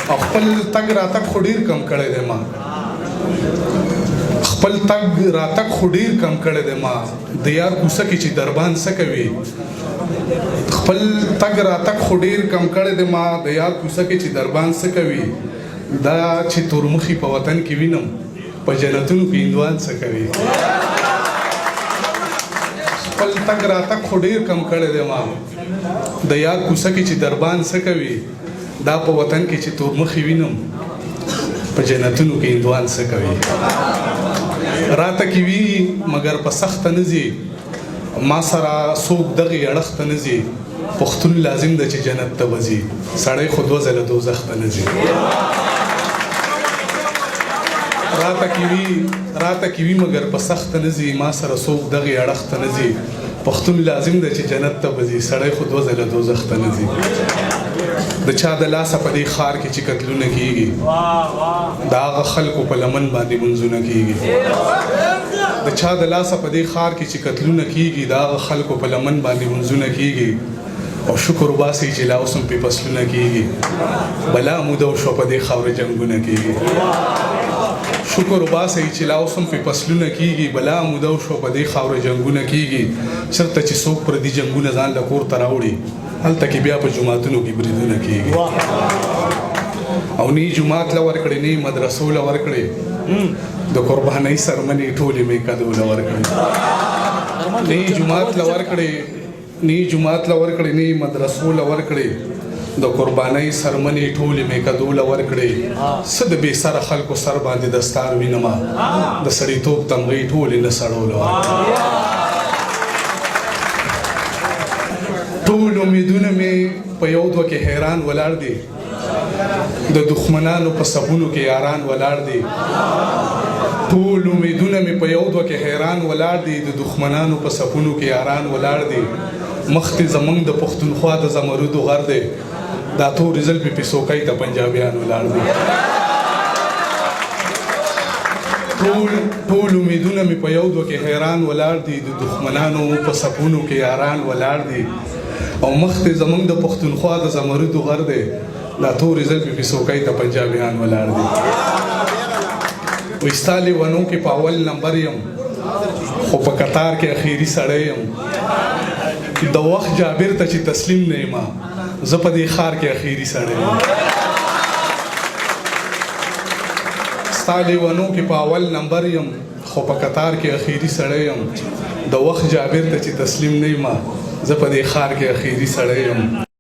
خپل تګ راتګ خو ډېر کم کړی دی ما خپل تګ راتګ خو ډېر کم کړی دی ما د یار کوڅه کې چې دربان څه کوي خپل تګ راتګ خو ډېر کم کړی دی ما د یار کوڅه کې چې دربان څه کوي دا چې تورمخي په وطن کې وینم په جنتونو کې هندوان څه کوي خپل تګ راتګ خو ډېر کم کړی دی ما د یار کوڅه کې چې دربان څه کوي دا په وطن کې چې تورمخي وینم په جنتونو کې هندوان څه کوي راته کې وي مګر په سخته نه ځي ما سره څوک دغې اړخ ته نه ځي پښتون لازم ده چې جنت ته وځي سړی خو دوه ځله دوزخ ته نه ځي راته کې وي مګر په سخته نه ځي ما سره څوک دغې اړخ ته نه ځي پښتون لازم ده چې جنت ته وځي سړی خو دوه ځله دوزخ ته نه ځي د چا د لاسه په دې ښار کې چې قتلونه کېږي د هغه خلکو په لمن باندې منځونه کېږي د چا د لاسه په دې ښار کې چې قتلونه کېږي د هغه خلکو په لمن باندې منځونه کېږي او شکر وباسئ چې لا اوس هم پرې فصلونه کېږي بلا موده وشوه په دې خاوره جنګونه کېږي شکر وباسئ چې لا اوس هم پرې فصلونه کېږي بلا موده وشوه په دې خاوره جنګونه کېږي چېرته چې څوک پردي جنګونه ځان له کور ته راوړي هلته کې بیا په جوماتونو کې بریدونه کېږي او نه یې جومات له ورکړې نه یې مدرسو له ورکړې د قربانۍ سرمنې ټولې مې کدو له ورکړې نه یې جومات له ورکړې نه یې مدرسو له ورکړې د قربانۍ سرمنې ټولې مې کدو له ورکړې څه د بې سره خلکو سر باندې دستار وینمه د سړیتوب تمغې ټولې نه سړو له ورکړې ټول امیدونه مې په یو دوه کې حیران ولاړ دي د دښمنانو په صفونو کې یاران ولاړ دي ټول امیدونه مې په یو دوه کې حیران ولاړ دي د دښمنانو په صفونو کې یاران ولاړ دي مخکې زمونږ د پښتونخوا د زمرودو غر دی دا تورې زلفې پې څوکۍ ته پنجابیان ولاړ دي ټول امیدونه مې په یو دوه کې حیران ولاړ دي د دښمنانو په صفونو کې یاران ولاړ دي او مخکې زمونږ د پښتونخوا د زمرودو غر دی دا تورې زلفې پې څوکۍ ته پنجابیان ولاړ دي وایي ستا لیونو کې په اول نمبر یم خو په قطار کې اخیري سړی یم د وخت جابر ته چې تسلیم نه یم زه په دې ښار کې اخیري سړی یم ستا لیونو کې په اول نمبر یم خو په قطار کې اخیري سړی یم د وخت جابر ته چې تسلیم نه یم زه په دې ښار کې اخیري سړی یم